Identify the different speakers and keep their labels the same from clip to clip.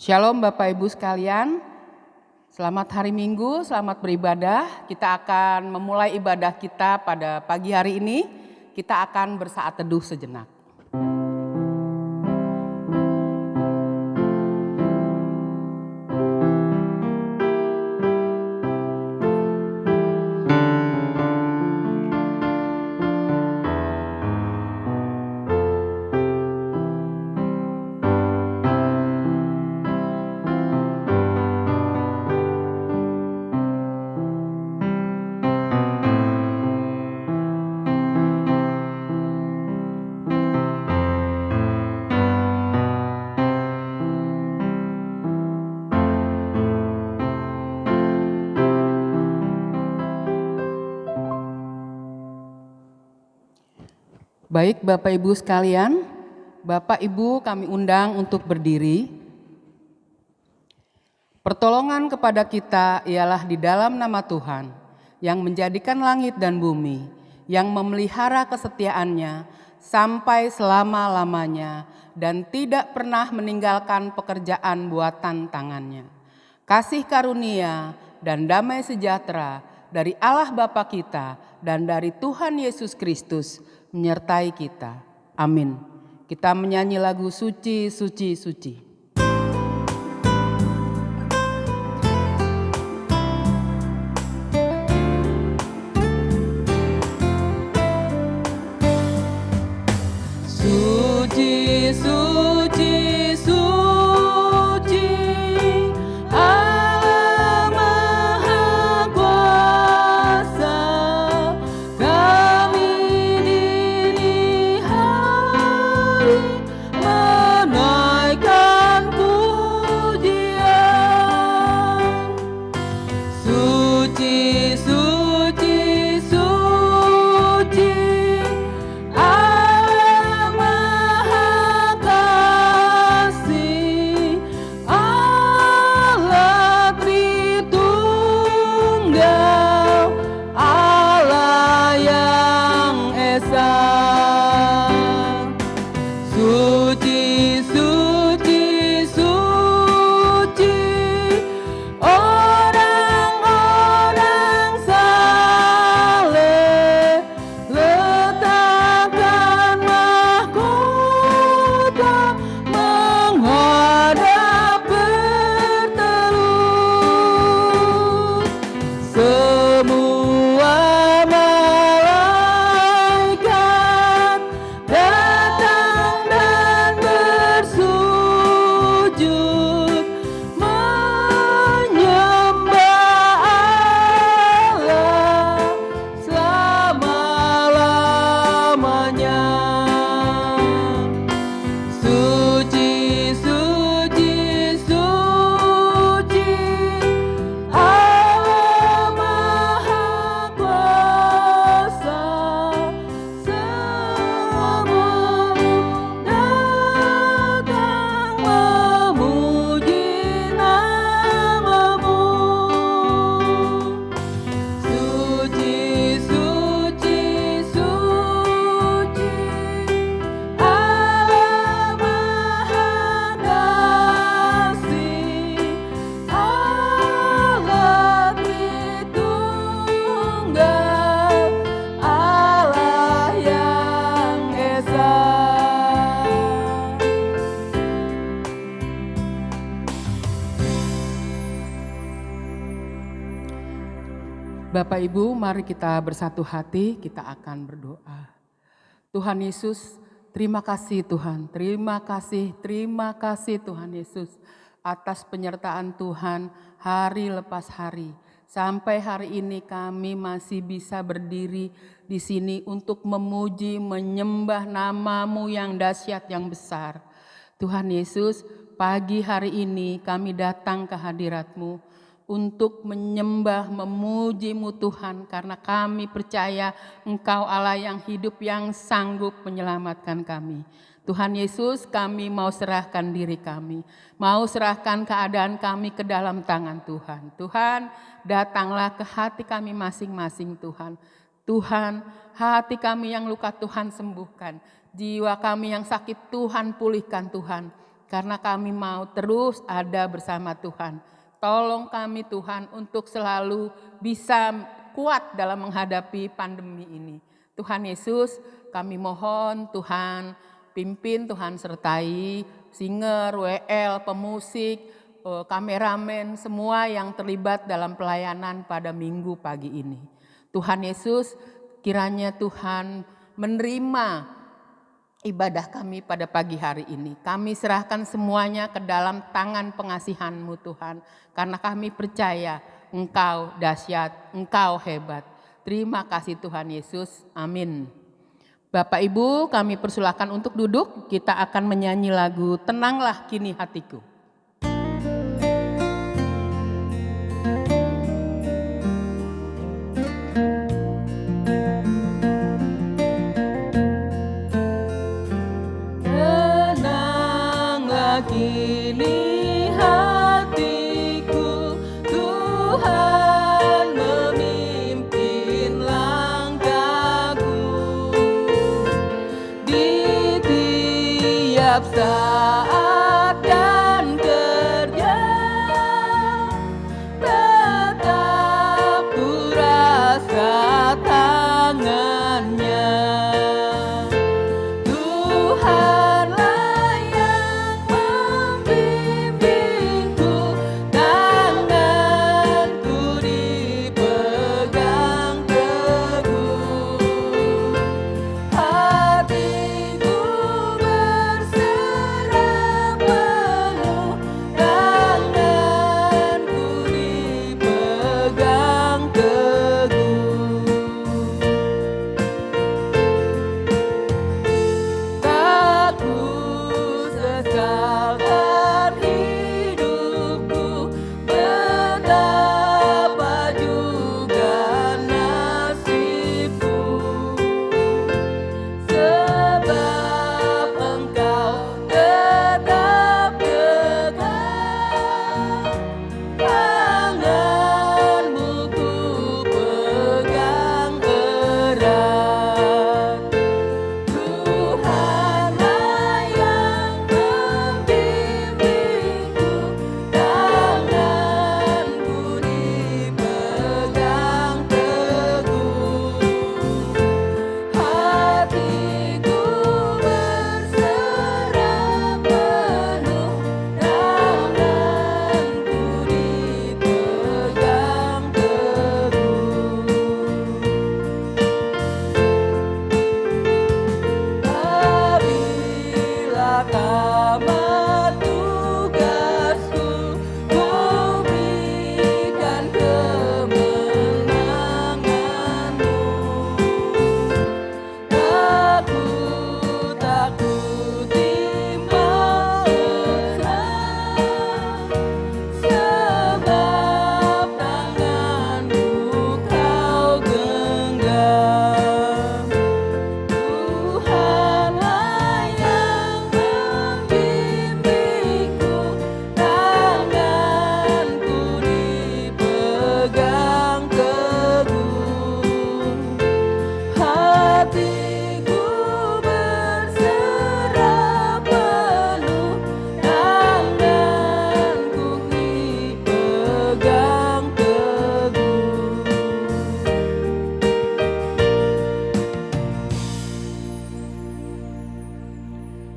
Speaker 1: Shalom Bapak Ibu sekalian, selamat hari Minggu, selamat beribadah. Kita akan memulai ibadah kita pada pagi hari ini. Kita akan bersaat teduh sejenak. Baik Bapak Ibu sekalian, Bapak Ibu kami undang untuk berdiri. Pertolongan kepada kita ialah di dalam nama Tuhan, yang menjadikan langit dan bumi, yang memelihara kesetiaannya sampai selama-lamanya, dan tidak pernah meninggalkan pekerjaan buatan tangannya. Kasih karunia dan damai sejahtera dari Allah Bapa kita dan dari Tuhan Yesus Kristus menyertai kita. Amin. Kita menyanyi lagu Suci, Suci, Suci. Suci, suci, suci, Allah Maha Kuasa. Kami dini hari menaikkan pujian. Suci, suci, suci, Allah Maha Kasih, Allah Tritunggal, Allah yang Esa. Suci, suci, suci, orang-orang saleh letakkan mahkota menghadap berterus. Semua malaikat datang dan bersujud menyembah Allah selama-lamanya. Suci, suci, suci, Allah Maha Kuasa. Semua datang memuji nama-Mu. Suci, suci, suci, Allah Maha Kasih, Allah Tritunggal, Allah yang Esa. Bapak Ibu, mari kita bersatu hati, kita akan berdoa. Tuhan Yesus, terima kasih Tuhan, terima kasih Tuhan Yesus atas penyertaan Tuhan hari lepas hari. Sampai hari ini kami masih bisa berdiri di sini untuk memuji, menyembah nama-Mu yang dahsyat, yang besar. Tuhan Yesus, pagi hari ini kami datang ke hadirat-Mu untuk menyembah, memuji-Mu Tuhan, karena kami percaya Engkau Allah yang hidup, yang sanggup menyelamatkan kami. Tuhan Yesus, kami mau serahkan diri kami, mau serahkan keadaan kami ke dalam tangan Tuhan. Tuhan, datanglah ke hati kami masing-masing Tuhan. Tuhan, hati kami yang luka Tuhan sembuhkan, jiwa kami yang sakit Tuhan pulihkan Tuhan. karena kami mau terus ada bersama Tuhan. Tolong kami Tuhan untuk selalu bisa kuat dalam menghadapi pandemi ini. Tuhan Yesus, kami mohon Tuhan pimpin, Tuhan sertai singer, WL, pemusik, kameramen, semua yang terlibat dalam pelayanan pada minggu pagi ini. Tuhan Yesus, kiranya Tuhan menerima ibadah kami pada pagi hari ini. Kami serahkan semuanya ke dalam tangan pengasihan-Mu Tuhan. Karena kami percaya Engkau dahsyat, Engkau hebat. Terima kasih Tuhan Yesus. Amin. Bapak Ibu, kami persilakan untuk duduk. Kita akan menyanyi lagu Tenanglah Kini Hatiku. Kini hatiku, Tuhan memimpin langkahku di tiap saat dan kerja, tetap ku rasa tangannya.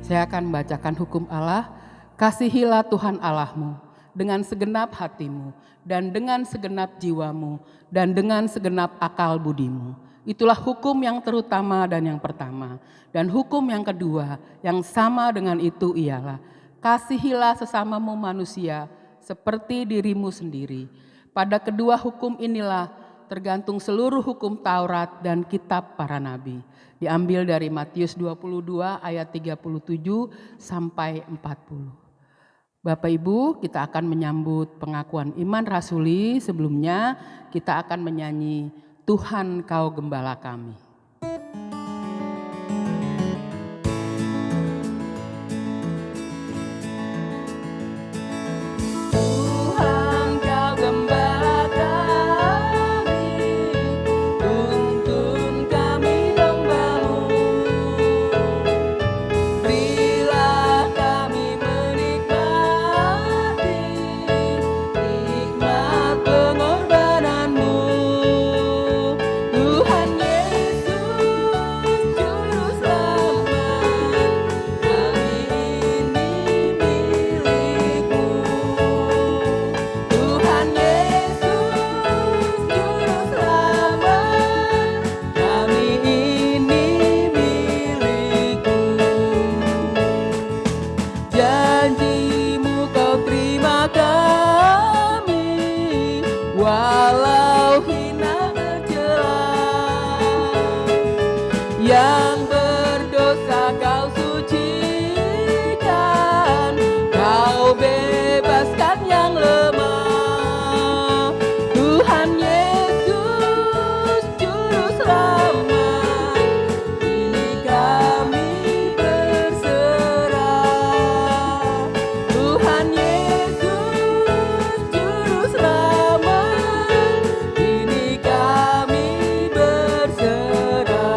Speaker 1: Saya akan membacakan hukum Allah. Kasihilah Tuhan Allahmu dengan segenap hatimu dan dengan segenap jiwamu dan dengan segenap akal budimu. Itulah hukum yang terutama dan yang pertama. Dan hukum yang kedua yang sama dengan itu ialah kasihilah sesamamu manusia seperti dirimu sendiri. Pada kedua hukum inilah tergantung seluruh hukum Taurat dan kitab para nabi. Diambil dari Matius 22 ayat 37 sampai 40. Bapak Ibu, kita akan menyambut pengakuan iman rasuli. Sebelumnya kita akan menyanyi Tuhan Kau Gembala Kami.
Speaker 2: Berilah kami
Speaker 1: janjimu kau terima kami, walau hina tercela. Yang berdosa kau sucikan, kau bebaskan yang lemah. Tuhan Yesus Juru Selamat, ini kami berserah. Tuhan Yesus Juru Selamat, ini kami berserah.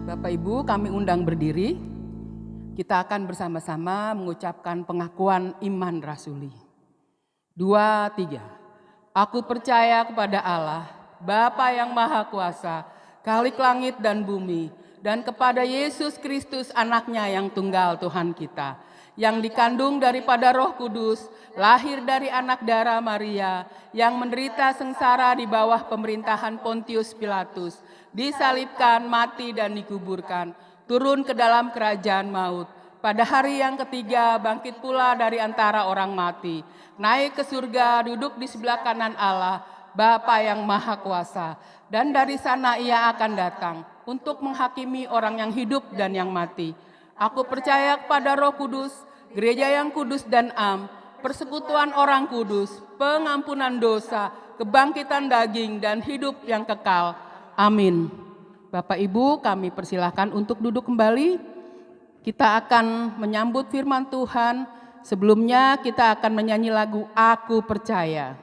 Speaker 1: Bapak Ibu, kami undang berdiri. Kita akan bersama-sama mengucapkan pengakuan iman rasuli. 2, 3. Aku percaya kepada Allah, Bapa yang Maha Kuasa, Khalik langit dan bumi, dan kepada Yesus Kristus anaknya yang tunggal Tuhan kita, yang dikandung daripada Roh Kudus, lahir dari anak darah Maria, yang menderita sengsara di bawah pemerintahan Pontius Pilatus, disalibkan, mati dan dikuburkan, turun ke dalam kerajaan maut. Pada hari yang ketiga bangkit pula dari antara orang mati, naik ke surga, duduk di sebelah kanan Allah, Bapa yang Maha Kuasa. Dan dari sana ia akan datang untuk menghakimi orang yang hidup dan yang mati. Aku percaya kepada Roh Kudus, gereja yang kudus dan am, persekutuan orang kudus, pengampunan dosa, kebangkitan daging dan hidup yang kekal. Amin. Bapak Ibu, kami persilahkan untuk duduk kembali. Kita akan menyambut firman Tuhan. Sebelumnya kita akan menyanyi lagu Aku Percaya.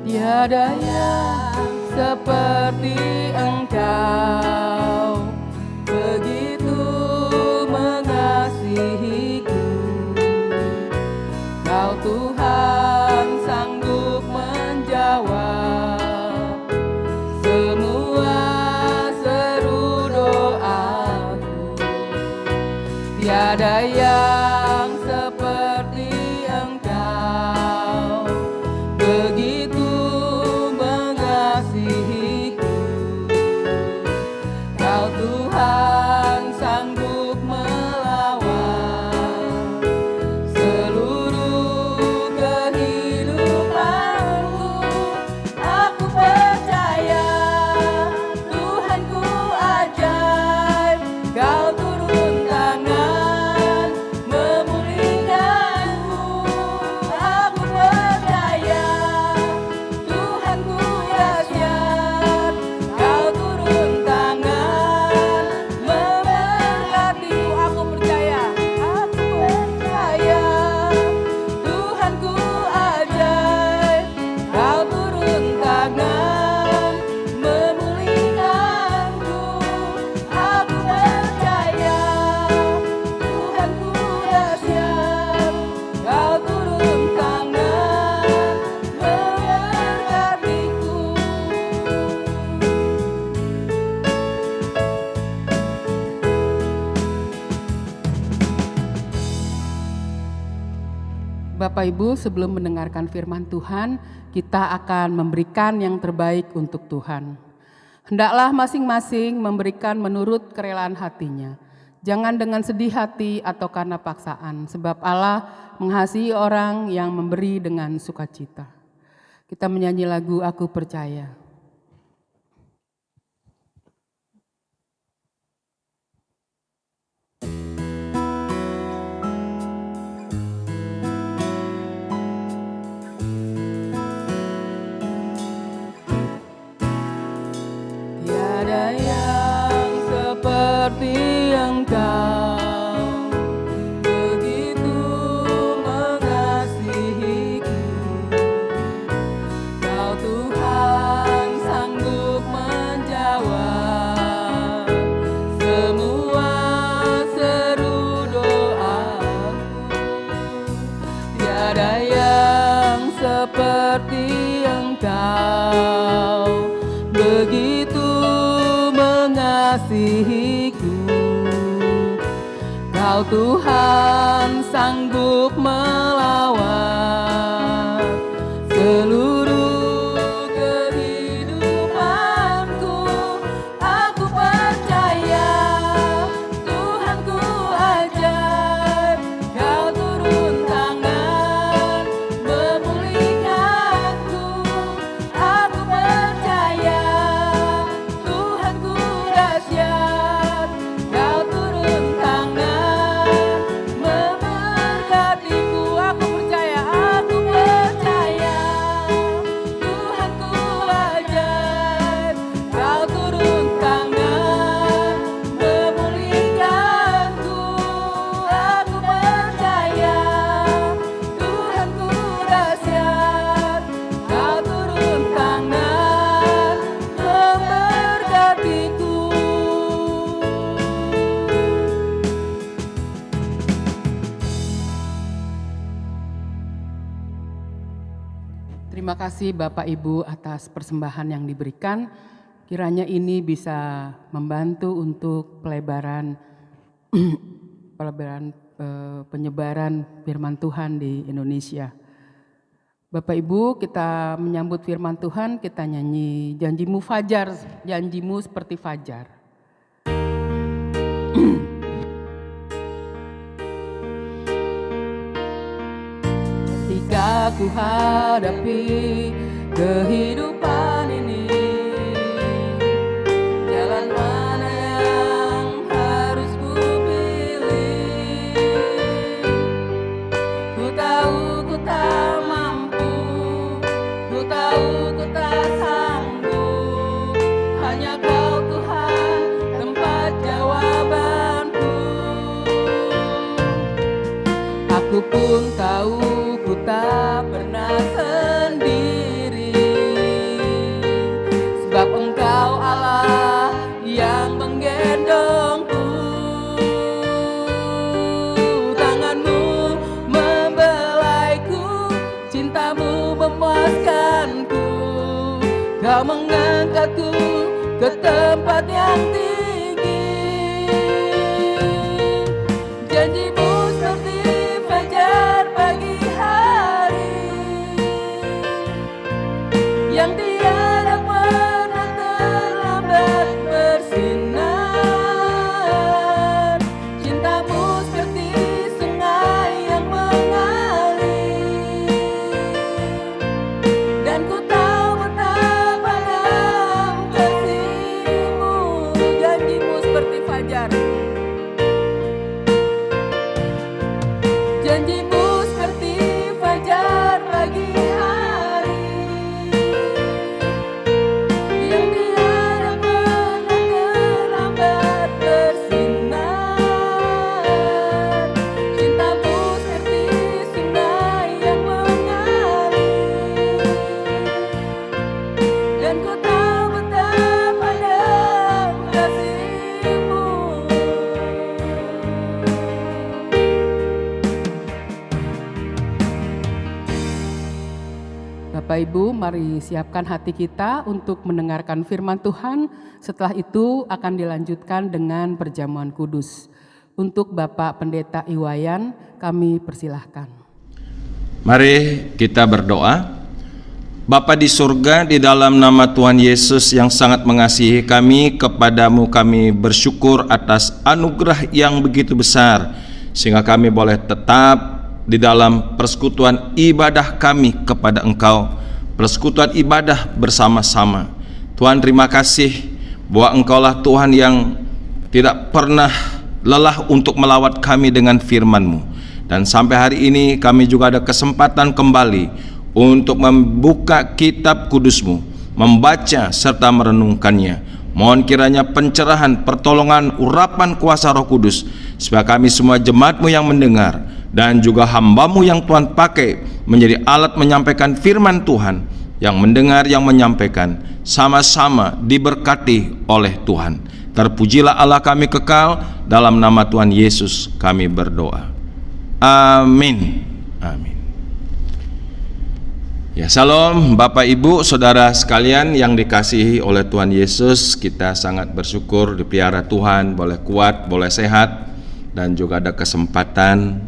Speaker 1: Tiada yang seperti Engkau, begitu mengasihiku. Kau Tuhan sanggup menjawab semua seru doaku. Tiada yang seperti Engkau, begitu mengasihiku. Kau Tuhan sanggup melawan seluruh kehidupanku. Aku percaya Tuhanku ajaib, Kau turun tangan memulihkanku. Aku percaya Tuhanku dahsyat, Kau turun tangan memberkatiku. Aku percaya Tuhanku ajaib, Kau turun tangan memulihkanku. Aku percaya Tuhanku dahsyat, Kau turun tangan memberkatiku. Bapak Ibu, sebelum mendengarkan firman Tuhan, kita akan memberikan yang terbaik untuk Tuhan. Hendaklah masing-masing memberikan menurut kerelaan hatinya. Jangan dengan sedih hati atau karena paksaan, sebab Allah mengasihi orang yang memberi dengan sukacita. Kita menyanyi lagu Aku Percaya. Tiada yang seperti Engkau, begitu mengasihiku. Kau Tuhan sanggup menjawab semua seru doaku. Tiada yang seperti Engkau, begitu mengasihiku. Tuhan sanggup melawat seluruh kehidupanku. Aku percaya Tuhan ku ajar, Kau turun tangan memulihkanku. Aku percaya Tuhan ku dahsyat, Kau turun tangan memberkatiku. Aku percaya Tuhan ku ajar, Kau turun tangan memulihkanku. Aku percaya Tuhan ku dahsyat, Kau turun tangan memberkatiku. Terima kasih Bapak Ibu atas persembahan yang diberikan. Kiranya ini bisa membantu untuk penyebaran firman Tuhan di Indonesia. Bapak Ibu, kita menyambut firman Tuhan, kita nyanyi janjimu fajar, janjimu seperti fajar. Ketika ku hadapi kehidupan ini, jalan mana yang harus ku pilih? Ku tahu ku tak mampu, ku tahu ku tak sanggup. Hanya Kau Tuhan tempat jawabanku. Aku pun tahu ku tak pernah sendiri, sebab Engkau Allah yang menggendongku. Tanganmu membelaiku, cintamu memuaskanku. Kau mengangkatku ke tempat yang tinggi. Janjimu seperti fajar pagi hari, yang tiada pernah terlambat bersinar. Cintamu seperti sungai yang mengalir, dan ku tahu betapa dalam kasih-Mu. Janjimu seperti fajar, janjimu seperti fajar pagi hari, yang tiada pernah terlambat bersinar. Cintamu seperti sungai yang mengalir, dan ku tahu betapa dalam kasih-Mu. Bapak Ibu, mari siapkan hati kita untuk mendengarkan firman Tuhan. Setelah itu akan dilanjutkan dengan perjamuan kudus. Untuk Bapak Pendeta Iwayan, kami persilahkan.
Speaker 2: Mari kita berdoa. Bapa di surga, di dalam nama Tuhan Yesus yang sangat mengasihi kami, kepadamu kami bersyukur atas anugerah yang begitu besar, sehingga kami boleh tetap di dalam persekutuan ibadah kami kepada Engkau, persekutuan ibadah bersama-sama. Tuhan, terima kasih bahwa Engkaulah Tuhan yang tidak pernah lelah untuk melawat kami dengan firman-Mu. Dan sampai hari ini kami juga ada kesempatan kembali untuk membuka kitab kudus-Mu, membaca serta merenungkannya. Mohon kiranya pencerahan, pertolongan, urapan kuasa Roh Kudus, supaya kami semua jemaat-Mu yang mendengar dan juga hamba-Mu yang Tuhan pakai menjadi alat menyampaikan firman Tuhan, yang mendengar, yang menyampaikan, sama-sama diberkati oleh Tuhan. Terpujilah Allah kami kekal, dalam nama Tuhan Yesus kami berdoa. Amin. Amin. Ya, salam Bapak Ibu Saudara sekalian yang dikasihi oleh Tuhan Yesus. Kita sangat bersyukur dipelihara Tuhan, boleh kuat, boleh sehat. dan juga ada kesempatan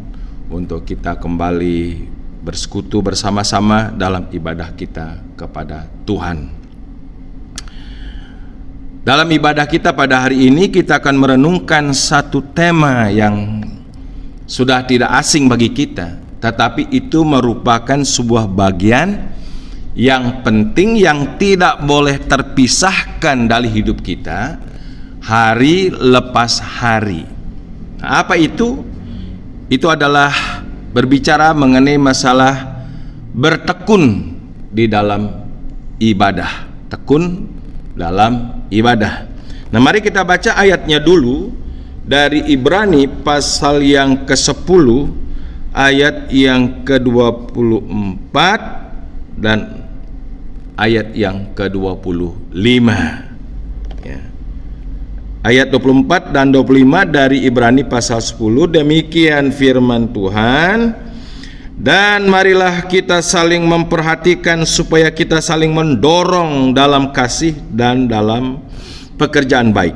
Speaker 2: untuk kita kembali bersekutu bersama-sama dalam ibadah kita kepada Tuhan. Dalam ibadah kita pada hari ini kita akan merenungkan satu tema yang sudah tidak asing bagi kita, tetapi itu merupakan sebuah bagian yang penting yang tidak boleh terpisahkan dari hidup kita hari lepas hari. Nah, apa itu? Itu adalah berbicara mengenai masalah bertekun di dalam ibadah. Tekun dalam ibadah. Nah, mari kita baca ayatnya dulu dari Ibrani pasal yang ke-10 ayat yang ke-24 dan ayat yang ke-25 ya. Ayat 24 dan 25 dari Ibrani pasal 10, demikian firman Tuhan. Dan marilah kita saling memperhatikan supaya kita saling mendorong dalam kasih dan dalam pekerjaan baik.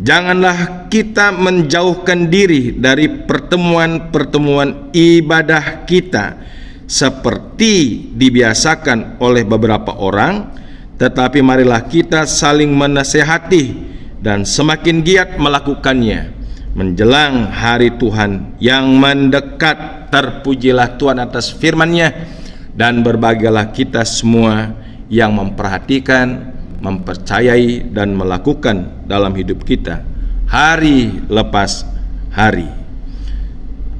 Speaker 2: Janganlah kita menjauhkan diri dari pertemuan-pertemuan ibadah kita seperti dibiasakan oleh beberapa orang, tetapi marilah kita saling menasehati dan semakin giat melakukannya menjelang hari Tuhan yang mendekat. Terpujilah Tuhan atas firman-Nya, dan berbahagialah kita semua yang memperhatikan, mempercayai dan melakukan dalam hidup kita hari lepas hari.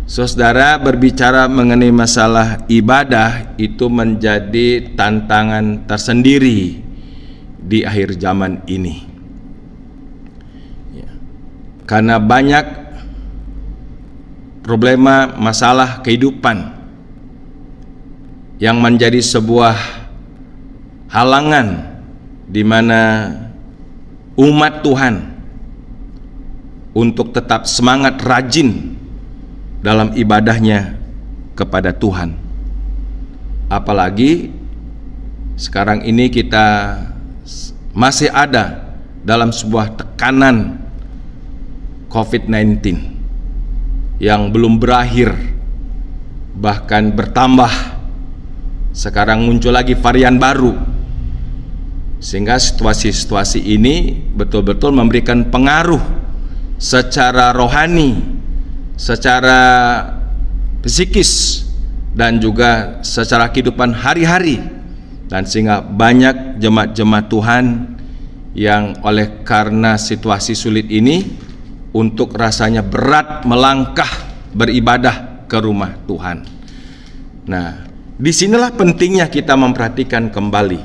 Speaker 2: Saudara, berbicara mengenai masalah ibadah itu menjadi tantangan tersendiri di akhir zaman ini ya. Karena banyak problema masalah kehidupan yang menjadi sebuah halangan di mana umat Tuhan untuk tetap semangat rajin dalam ibadahnya kepada Tuhan. Apalagi sekarang ini kita masih ada dalam sebuah tekanan COVID-19 yang belum berakhir, bahkan bertambah. Sekarang muncul lagi varian baru, sehingga situasi-situasi ini betul-betul memberikan pengaruh secara rohani, secara psikis, dan juga secara kehidupan hari-hari. Dan sehingga banyak jemaat-jemaat Tuhan yang oleh karena situasi sulit ini untuk rasanya berat melangkah beribadah ke rumah Tuhan. Nah, disinilah pentingnya kita memperhatikan kembali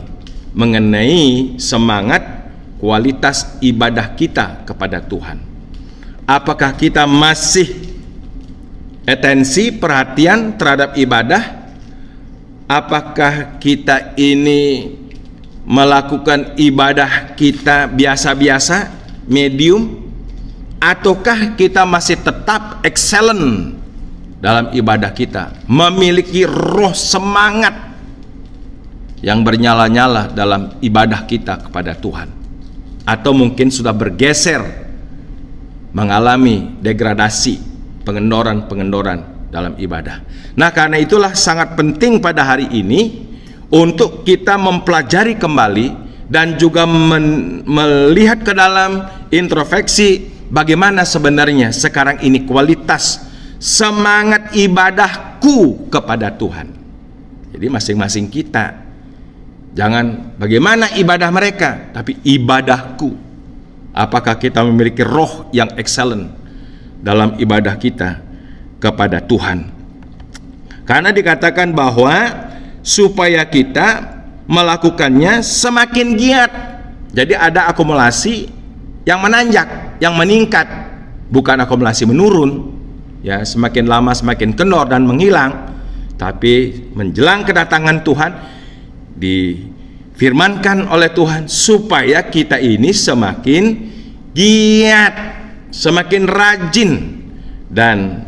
Speaker 2: mengenai semangat kualitas ibadah kita kepada Tuhan. Apakah kita masih atensi, perhatian terhadap ibadah? Apakah kita ini melakukan ibadah kita biasa-biasa, medium? Ataukah kita masih tetap excellent dalam ibadah kita, memiliki roh semangat yang bernyala-nyala dalam ibadah kita kepada Tuhan? Atau mungkin sudah bergeser, mengalami degradasi, pengendoran-pengendoran dalam ibadah. Nah, karena itulah sangat penting pada hari ini untuk kita mempelajari kembali dan juga melihat ke dalam introspeksi bagaimana sebenarnya sekarang ini kualitas semangat ibadahku kepada Tuhan. Jadi masing-masing kita, jangan bagaimana ibadah mereka, tapi ibadahku. Apakah kita memiliki roh yang excellent dalam ibadah kita kepada Tuhan? Karena dikatakan bahwa supaya kita melakukannya semakin giat. Jadi ada akumulasi yang menanjak, yang meningkat, bukan akumulasi menurun. Ya, semakin lama semakin kendor dan menghilang. Tapi menjelang kedatangan Tuhan, difirmankan oleh Tuhan supaya kita ini semakin giat, semakin rajin. Dan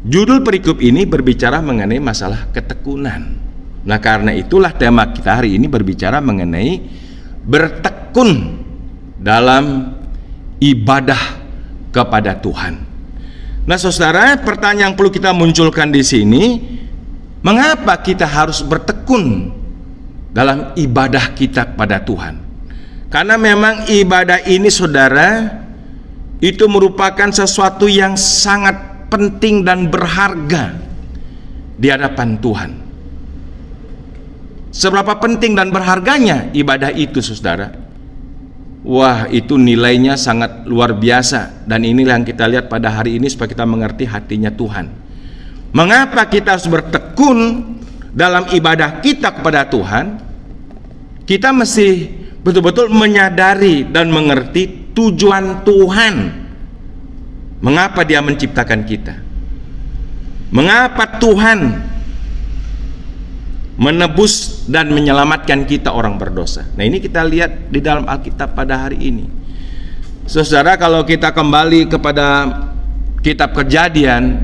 Speaker 2: judul perikop ini berbicara mengenai masalah ketekunan. Nah, karena itulah tema kita hari ini berbicara mengenai bertekun dalam ibadah kepada Tuhan. Nah, saudara, pertanyaan yang perlu kita munculkan di sini, mengapa kita harus bertekun dalam ibadah kita kepada Tuhan? Karena memang ibadah ini, saudara, itu merupakan sesuatu yang sangat penting dan berharga di hadapan Tuhan. Seberapa penting dan berharganya ibadah itu, saudara? Wah, itu nilainya sangat luar biasa. Dan inilah yang kita lihat pada hari ini supaya kita mengerti hatinya Tuhan. Mengapa kita harus bertekun dalam ibadah kita kepada Tuhan? Kita mesti betul-betul menyadari dan mengerti tujuan Tuhan. Mengapa Dia menciptakan kita? Mengapa Tuhan menebus dan menyelamatkan kita orang berdosa? Nah, ini kita lihat di dalam Alkitab pada hari ini. Saudara, kalau kita kembali kepada kitab Kejadian,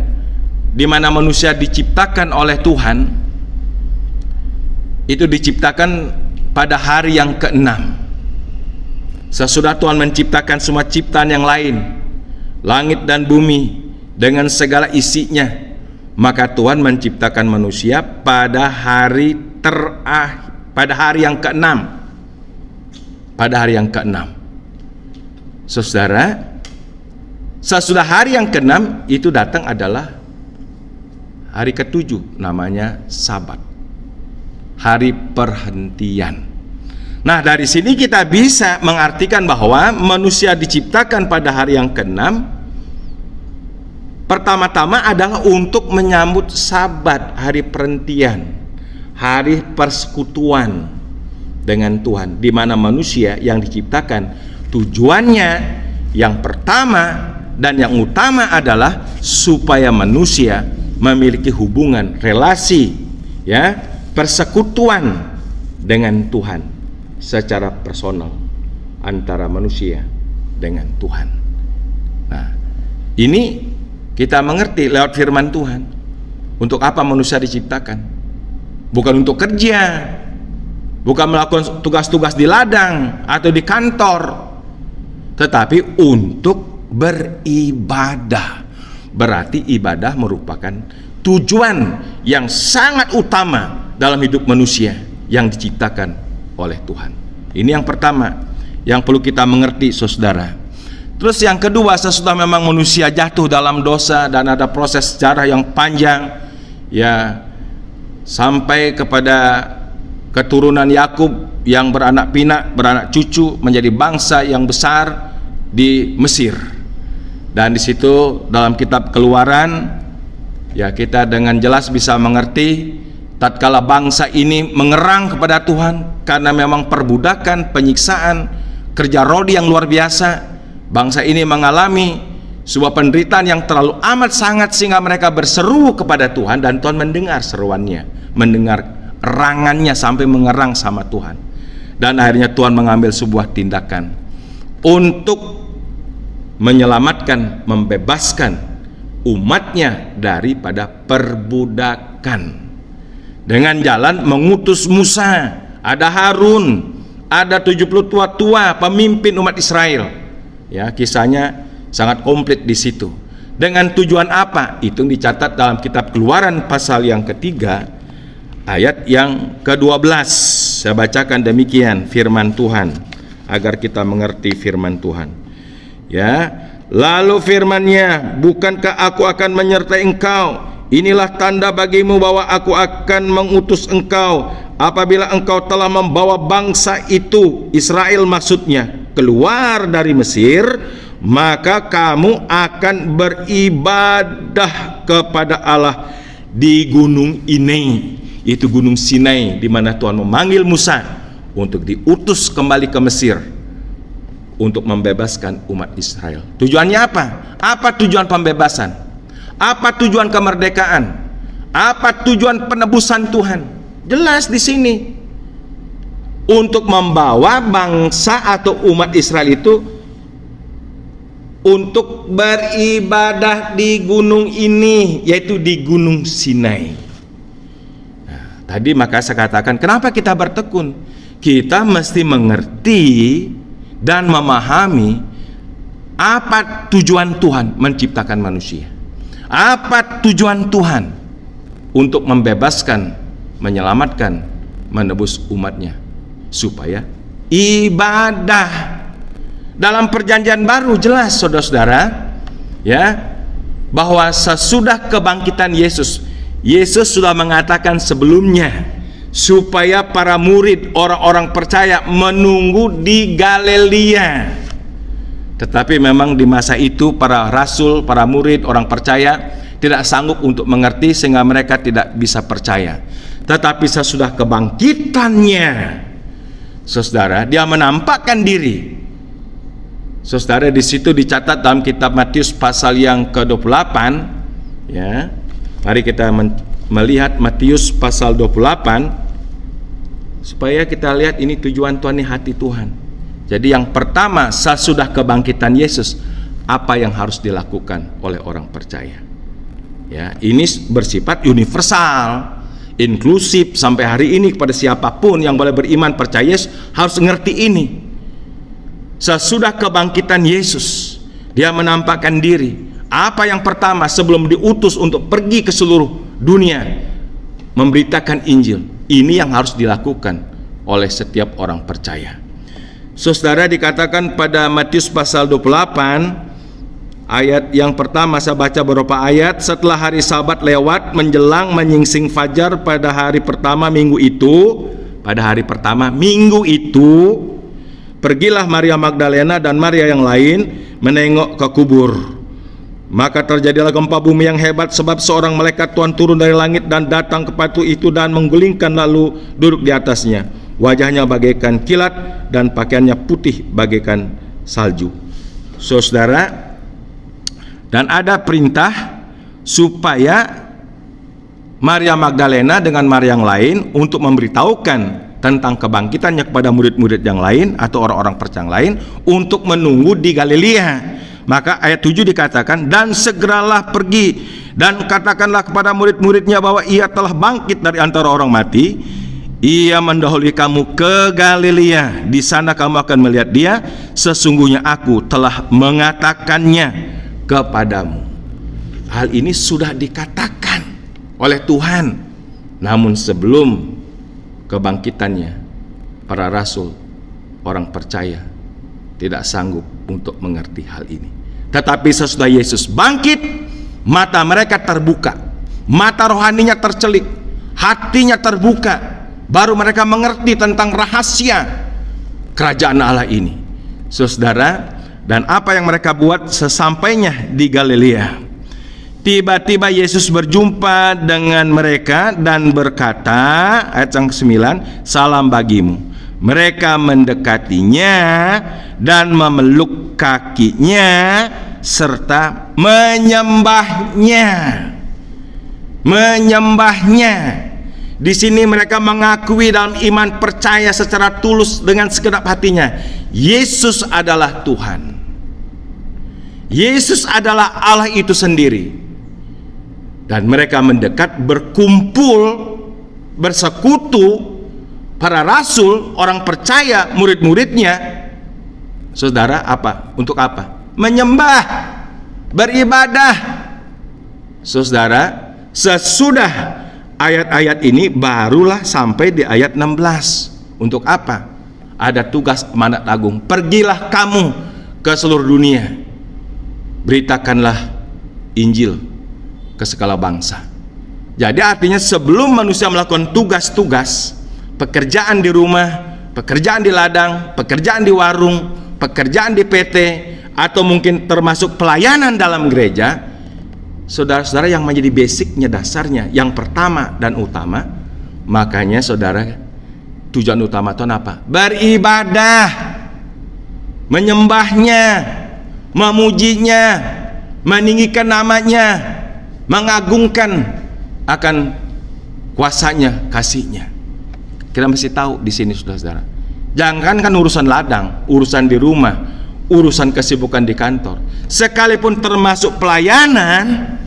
Speaker 2: di mana manusia diciptakan oleh Tuhan, itu diciptakan pada hari yang ke-6. Sesudah Tuhan menciptakan semua ciptaan yang lain, langit dan bumi dengan segala isinya, maka Tuhan menciptakan manusia pada hari terakhir, pada hari yang ke-6. Pada hari yang ke-6. Saudara, sesudah hari yang ke-6 itu datang adalah hari ke-7, namanya Sabat. Hari perhentian. Nah, dari sini kita bisa mengartikan bahwa manusia diciptakan pada hari yang ke-6 pertama-tama adalah untuk menyambut Sabat, hari perhentian, hari persekutuan dengan Tuhan, di mana manusia yang diciptakan tujuannya yang pertama dan yang utama adalah supaya manusia memiliki hubungan, relasi, ya, persekutuan dengan Tuhan secara personal antara manusia dengan Tuhan. Nah, ini kita mengerti lewat firman Tuhan. Untuk apa manusia diciptakan? Bukan untuk kerja, bukan melakukan tugas-tugas di ladang atau di kantor, tetapi untuk beribadah. Berarti ibadah merupakan tujuan yang sangat utama dalam hidup manusia yang diciptakan oleh Tuhan. Ini yang pertama yang perlu kita mengerti, saudara. Terus yang kedua, sesudah memang manusia jatuh dalam dosa dan ada proses sejarah yang panjang, ya, sampai kepada keturunan Yakub yang beranak pinak, beranak cucu, menjadi bangsa yang besar di Mesir. Dan di situ dalam kitab Keluaran, ya, kita dengan jelas bisa mengerti tatkala bangsa ini mengerang kepada Tuhan karena memang perbudakan, penyiksaan, kerja rodi yang luar biasa. Bangsa ini mengalami sebuah penderitaan yang terlalu amat sangat sehingga mereka berseru kepada Tuhan, dan Tuhan mendengar seruannya, mendengar erangannya sampai mengerang sama Tuhan. Dan akhirnya Tuhan mengambil sebuah tindakan untuk menyelamatkan, membebaskan umatnya daripada perbudakan dengan jalan mengutus Musa, ada Harun, ada 70 tua-tua pemimpin umat Israel. Ya, kisahnya sangat komplit di situ. Dengan tujuan apa? Itu dicatat dalam kitab Keluaran pasal yang ketiga, ayat yang ke-12. Saya bacakan demikian firman Tuhan agar kita mengerti firman Tuhan. Ya, lalu firman-Nya, bukankah aku akan menyertai engkau? Inilah tanda bagimu bahwa aku akan mengutus engkau apabila engkau telah membawa bangsa itu, Israel maksudnya, keluar dari Mesir, maka kamu akan beribadah kepada Allah di gunung ini, itu gunung Sinai, di mana Tuhan memanggil Musa untuk diutus kembali ke Mesir untuk membebaskan umat Israel. Tujuannya apa? Apa tujuan pembebasan? Apa tujuan kemerdekaan? Apa tujuan penebusan Tuhan? Jelas di sini. Untuk membawa bangsa atau umat Israel itu untuk beribadah di gunung ini, yaitu di gunung Sinai. Nah, tadi maka saya katakan, kenapa kita bertekun? Kita mesti mengerti dan memahami Apa tujuan Tuhan menciptakan manusia? Apa tujuan Tuhan untuk membebaskan, menyelamatkan, menebus umatnya? Supaya ibadah. Dalam perjanjian baru jelas saudara-saudara, ya, bahwa sesudah kebangkitan Yesus, Yesus sudah mengatakan sebelumnya supaya para murid, orang-orang percaya menunggu di Galilea. Tetapi memang di masa itu para rasul, para murid, orang percaya tidak sanggup untuk mengerti sehingga mereka tidak bisa percaya. Tetapi sesudah kebangkitannya, saudara, dia menampakkan diri. Saudara, di situ dicatat dalam kitab Matius pasal yang ke-28, ya. Mari kita melihat Matius pasal 28 supaya kita lihat ini tujuan Tuhan, ini hati Tuhan. Jadi yang pertama, sesudah kebangkitan Yesus, apa yang harus dilakukan oleh orang percaya? Ya, ini bersifat universal, inklusif sampai hari ini kepada siapapun yang boleh beriman percaya Yesus harus mengerti ini. Sesudah kebangkitan Yesus, dia menampakkan diri. Apa yang pertama sebelum diutus untuk pergi ke seluruh dunia memberitakan Injil? Ini yang harus dilakukan oleh setiap orang percaya. Saudara, dikatakan pada Matius pasal 28 ayat yang pertama, saya baca beberapa ayat. Setelah hari Sabat lewat menjelang menyingsing fajar pada hari pertama minggu itu, pergilah Maria Magdalena dan Maria yang lain menengok ke kubur. Maka terjadilah gempa bumi yang hebat, sebab seorang malaikat Tuhan turun dari langit dan datang ke batu itu dan menggulingkan lalu duduk di atasnya. Wajahnya bagaikan kilat dan pakaiannya putih bagaikan salju. Saudara, dan ada perintah supaya Maria Magdalena dengan Maria yang lain untuk memberitahukan tentang kebangkitannya kepada murid-murid yang lain atau orang-orang percaya yang lain untuk menunggu di Galilea. Maka ayat 7 dikatakan, dan segeralah pergi dan katakanlah kepada murid-muridnya bahwa ia telah bangkit dari antara orang mati. Ia mendahului kamu ke Galilea, di sana kamu akan melihat dia. Sesungguhnya aku telah mengatakannya kepadamu. Hal ini sudah dikatakan oleh Tuhan. Namun sebelum kebangkitannya, para rasul, orang percaya tidak sanggup untuk mengerti hal ini. Tetapi sesudah Yesus bangkit, mata mereka terbuka, mata rohaninya tercelik, hatinya terbuka. Baru mereka mengerti tentang rahasia kerajaan Allah ini, saudara. Dan apa yang mereka buat sesampainya di Galilea? Tiba-tiba Yesus berjumpa dengan mereka dan berkata, ayat yang ke-9, salam bagimu. Mereka mendekatinya dan memeluk kakinya serta menyembahnya. Di sini mereka mengakui dalam iman percaya secara tulus dengan segenap hatinya, Yesus adalah Tuhan. Yesus adalah Allah itu sendiri. Dan mereka mendekat, berkumpul, bersekutu, para rasul, orang percaya, murid-muridnya. Saudara, apa? Untuk apa? Menyembah, beribadah. Saudara, sesudah ayat-ayat ini barulah sampai di ayat 16. Untuk apa? Ada tugas amanat agung. Pergilah kamu ke seluruh dunia, beritakanlah Injil ke segala bangsa. Jadi artinya sebelum manusia melakukan tugas-tugas, pekerjaan di rumah, pekerjaan di ladang, pekerjaan di warung, pekerjaan di PT, atau mungkin termasuk pelayanan dalam gereja, saudara-saudara, yang menjadi basicnya, dasarnya, yang pertama dan utama, makanya saudara, tujuan utama Tuhan apa? Beribadah, menyembahnya, memujinya, meninggikan namanya, mengagungkan akan kuasanya, kasihnya. Kita mesti tahu di sini, saudara-saudara. Jangan kan urusan ladang, urusan di rumah, urusan kesibukan di kantor, sekalipun termasuk pelayanan,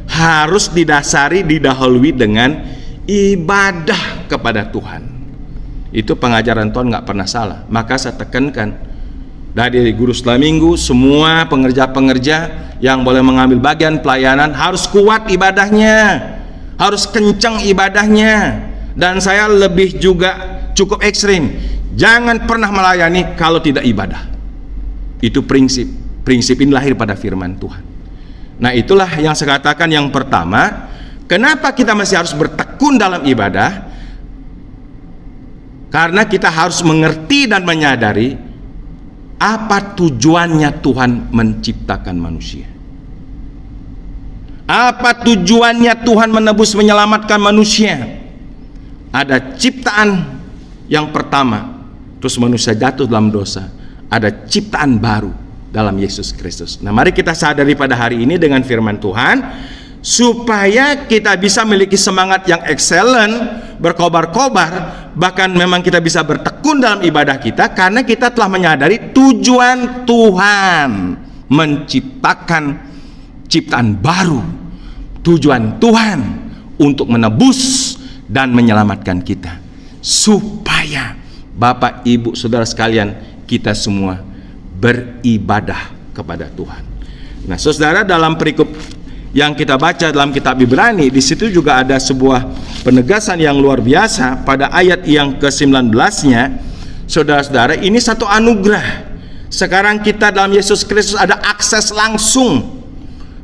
Speaker 2: harus didahului dengan ibadah kepada Tuhan. Itu pengajaran Tuhan nggak pernah salah. Maka saya tekankan, Dari guru sekolah minggu, semua pengerja-pengerja yang boleh mengambil bagian pelayanan harus kuat ibadahnya, harus kencang ibadahnya. Dan saya lebih juga cukup ekstrim, jangan pernah melayani kalau tidak ibadah. Itu prinsip ini lahir pada firman Tuhan. Nah, itulah yang saya katakan yang pertama, kenapa kita masih harus bertekun dalam ibadah? Karena kita harus mengerti dan menyadari apa tujuannya Tuhan menciptakan manusia. Apa tujuannya Tuhan menebus menyelamatkan manusia? Ada ciptaan yang pertama, terus manusia jatuh dalam dosa. Ada ciptaan baru dalam Yesus Kristus. Nah, mari kita sadari pada hari ini dengan firman Tuhan, supaya kita bisa memiliki semangat yang excellent, berkobar-kobar, bahkan memang kita bisa bertekun dalam ibadah kita, karena kita telah menyadari tujuan Tuhan menciptakan ciptaan baru. Tujuan Tuhan untuk menebus dan menyelamatkan kita, supaya Bapak, Ibu, Saudara sekalian, kita semua beribadah kepada Tuhan. Nah, saudara, dalam perikop yang kita baca dalam kitab Ibrani, di situ juga ada sebuah penegasan yang luar biasa pada ayat yang ke-19-nya. Saudara-saudara, ini satu anugerah. Sekarang kita dalam Yesus Kristus ada akses langsung.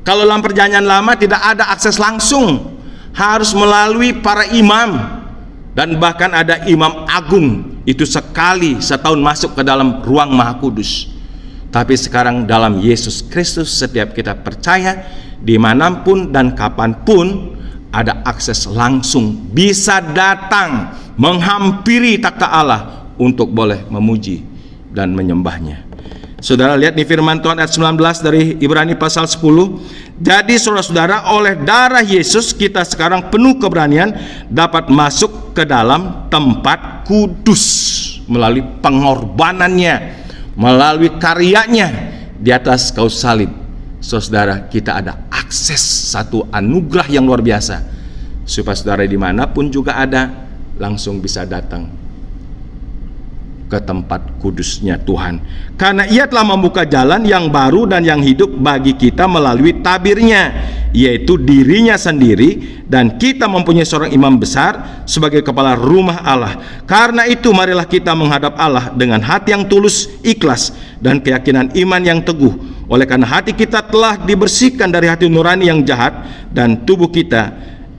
Speaker 2: Kalau dalam perjanjian lama tidak ada akses langsung, harus melalui para imam, dan bahkan ada imam agung, itu sekali setahun masuk ke dalam ruang maha kudus. Tapi sekarang dalam Yesus Kristus, setiap kita percaya, dimanapun dan kapanpun ada akses langsung, bisa datang menghampiri takhta Allah untuk boleh memuji dan menyembahnya. Saudara, lihat di firman Tuhan ayat 19 dari Ibrani pasal 10. Jadi saudara-saudara, oleh darah Yesus kita sekarang penuh keberanian dapat masuk ke dalam tempat kudus melalui pengorbanannya, melalui karyanya di atas kayu salib. Saudara, kita ada akses, satu anugerah yang luar biasa, supaya saudara dimanapun juga ada, langsung bisa datang ke tempat kudusnya Tuhan, karena Ia telah membuka jalan yang baru dan yang hidup bagi kita melalui tabirnya, yaitu dirinya sendiri, dan kita mempunyai seorang imam besar sebagai kepala rumah Allah. Karena itu marilah kita menghadap Allah dengan hati yang tulus, ikhlas, dan keyakinan iman yang teguh, oleh karena hati kita telah dibersihkan dari hati nurani yang jahat, dan tubuh kita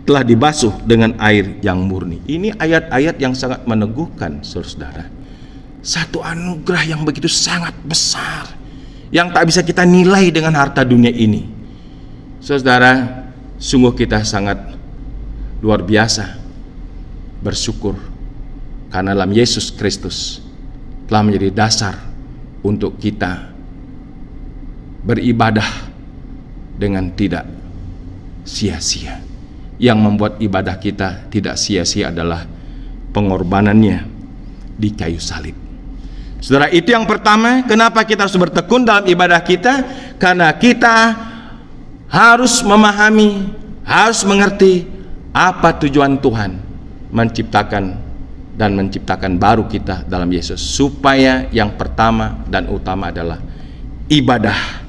Speaker 2: telah dibasuh dengan air yang murni. Ini ayat-ayat yang sangat meneguhkan, saudara. Satu anugerah yang begitu sangat besar, yang tak bisa kita nilai dengan harta dunia ini. Saudara, sungguh kita sangat luar biasa bersyukur, karena dalam Yesus Kristus telah menjadi dasar untuk kita beribadah dengan tidak sia-sia. Yang membuat ibadah kita tidak sia-sia adalah pengorbanannya di kayu salib. Saudara, itu yang pertama, kenapa kita harus bertekun dalam ibadah kita? Karena kita harus memahami, harus mengerti apa tujuan Tuhan menciptakan baru kita dalam Yesus, supaya yang pertama dan utama adalah ibadah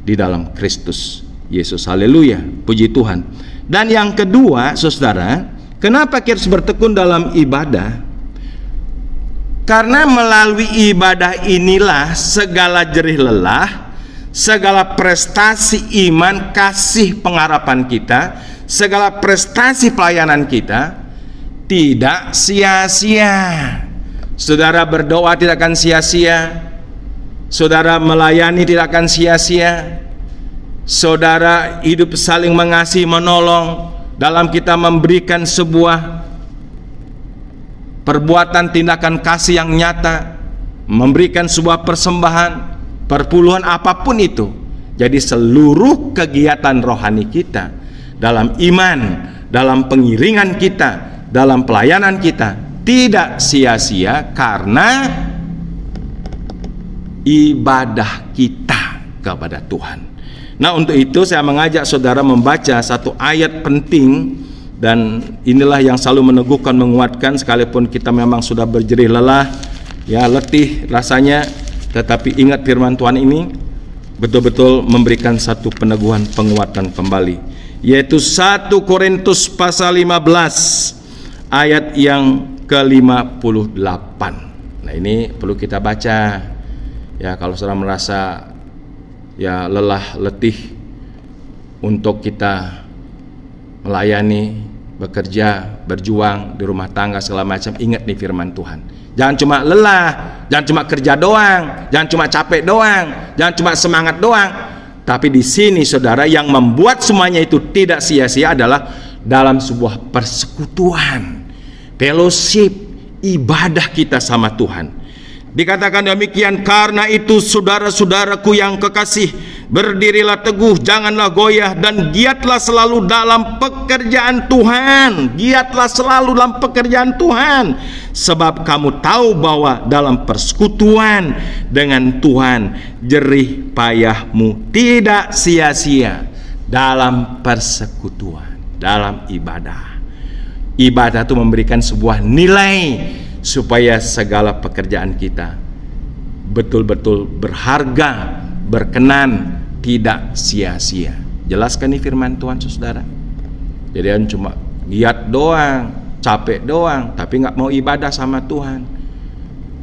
Speaker 2: di dalam Kristus Yesus. Haleluya, puji Tuhan. Dan yang kedua, saudara, kenapa kita harus bertekun dalam ibadah? Karena melalui ibadah inilah segala jerih lelah, segala prestasi iman, kasih pengharapan kita, segala prestasi pelayanan kita tidak sia-sia. Saudara berdoa tidak akan sia-sia, saudara melayani tidak akan sia-sia, saudara hidup saling mengasihi, menolong dalam kita memberikan sebuah perbuatan tindakan kasih yang nyata, memberikan sebuah persembahan, perpuluhan apapun itu. Jadi seluruh kegiatan rohani kita dalam iman, dalam pengiringan kita, dalam pelayanan kita tidak sia-sia, karena ibadah kita kepada Tuhan. Nah, untuk itu saya mengajak saudara membaca satu ayat penting, dan inilah yang selalu meneguhkan, menguatkan, sekalipun kita memang sudah berjerih lelah, ya letih rasanya, Tetapi ingat firman Tuhan ini betul-betul memberikan satu peneguhan penguatan kembali, yaitu 1 Korintus pasal 15 ayat yang ke-58. Nah, ini perlu kita baca ya, kalau saudara merasa ya lelah, letih untuk kita melayani, bekerja, berjuang di rumah tangga segala macam, ingat nih firman Tuhan. Jangan cuma lelah, jangan cuma kerja doang, jangan cuma capek doang, jangan cuma semangat doang. Tapi di sini saudara, yang membuat semuanya itu tidak sia-sia adalah dalam sebuah persekutuan, fellowship, ibadah kita sama Tuhan. Dikatakan demikian, karena itu saudara-saudaraku yang kekasih, berdirilah teguh, janganlah goyah, dan giatlah selalu dalam pekerjaan Tuhan. Giatlah selalu dalam pekerjaan Tuhan, sebab kamu tahu bahwa dalam persekutuan dengan Tuhan, jerih payahmu tidak sia-sia. Dalam persekutuan, dalam ibadah. Ibadah itu memberikan sebuah nilai supaya segala pekerjaan kita betul-betul berharga, berkenan, tidak sia-sia. Jelaskan nih firman Tuhan, saudara. Jadi kan cuma giat doang, capek doang, tapi nggak mau ibadah sama Tuhan.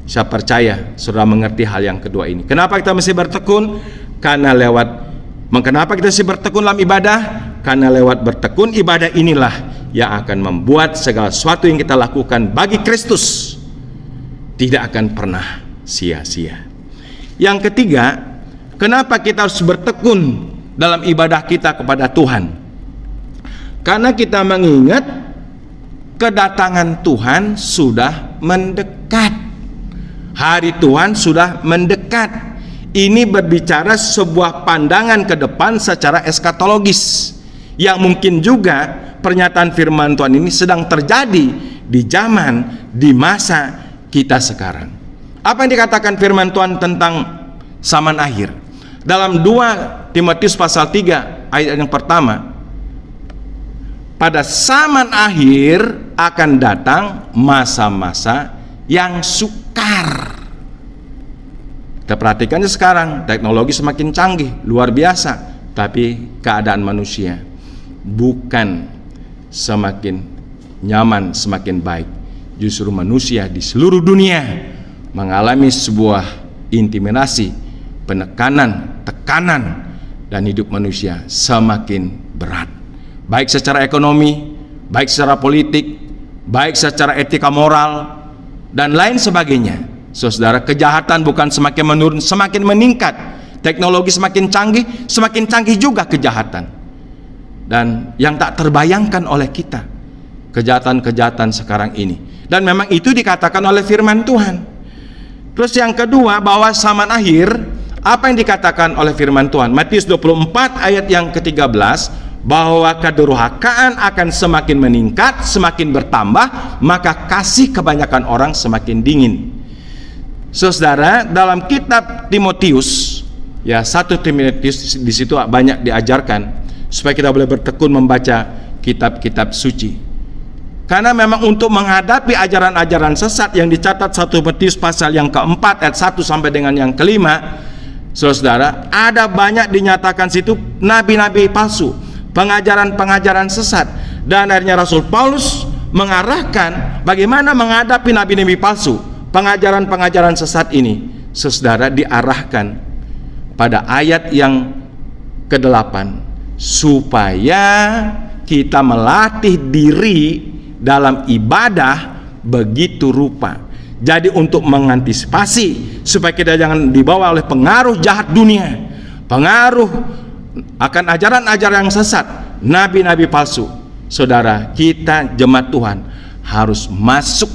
Speaker 2: Saya percaya saudara mengerti hal yang kedua ini. Kenapa kita mesti bertekun? Kenapa kita mesti bertekun dalam ibadah? Karena lewat bertekun ibadah inilah yang akan membuat segala sesuatu yang kita lakukan bagi Kristus tidak akan pernah sia-sia. Yang ketiga, kenapa kita harus bertekun dalam ibadah kita kepada Tuhan? Karena kita mengingat kedatangan Tuhan sudah mendekat. Hari Tuhan sudah mendekat. Ini berbicara sebuah pandangan ke depan secara eskatologis, yang mungkin juga pernyataan firman Tuhan ini sedang terjadi di zaman, di masa kita sekarang. Apa yang dikatakan firman Tuhan tentang zaman akhir? Dalam 2 Timotius pasal 3 ayat yang pertama, pada zaman akhir akan datang masa-masa yang sukar. Kita perhatikannya sekarang, teknologi semakin canggih, luar biasa, tapi keadaan manusia bukan semakin nyaman, semakin baik. Justru manusia di seluruh dunia mengalami sebuah intimidasi, penekanan, tekanan, dan hidup manusia semakin berat. Baik secara ekonomi, baik secara politik, baik secara etika moral, dan lain sebagainya. Saudara, kejahatan bukan semakin menurun, semakin meningkat. Teknologi semakin canggih juga kejahatan. Dan yang tak terbayangkan oleh kita, kejahatan-kejahatan sekarang ini. Dan memang itu dikatakan oleh firman Tuhan. Terus yang kedua, bahwa zaman akhir, apa yang dikatakan oleh firman Tuhan? Matius 24 ayat yang ke-13, bahwa kedurhakaan akan semakin meningkat, semakin bertambah, maka kasih kebanyakan orang semakin dingin. Saudara, dalam kitab Timotius, ya 1 Timotius, di situ banyak diajarkan supaya kita boleh bertekun membaca kitab-kitab suci. Karena memang untuk menghadapi ajaran-ajaran sesat yang dicatat 1 Timotius pasal yang keempat ayat 1 sampai dengan yang kelima, saudara, ada banyak dinyatakan situ nabi-nabi palsu, pengajaran-pengajaran sesat, dan akhirnya Rasul Paulus mengarahkan bagaimana menghadapi nabi-nabi palsu, pengajaran-pengajaran sesat ini. Saudara, diarahkan pada ayat yang ke-8 supaya kita melatih diri dalam ibadah begitu rupa. Jadi untuk mengantisipasi supaya kita jangan dibawa oleh pengaruh jahat dunia, pengaruh akan ajaran-ajaran yang sesat, nabi-nabi palsu. Saudara, kita jemaat Tuhan harus masuk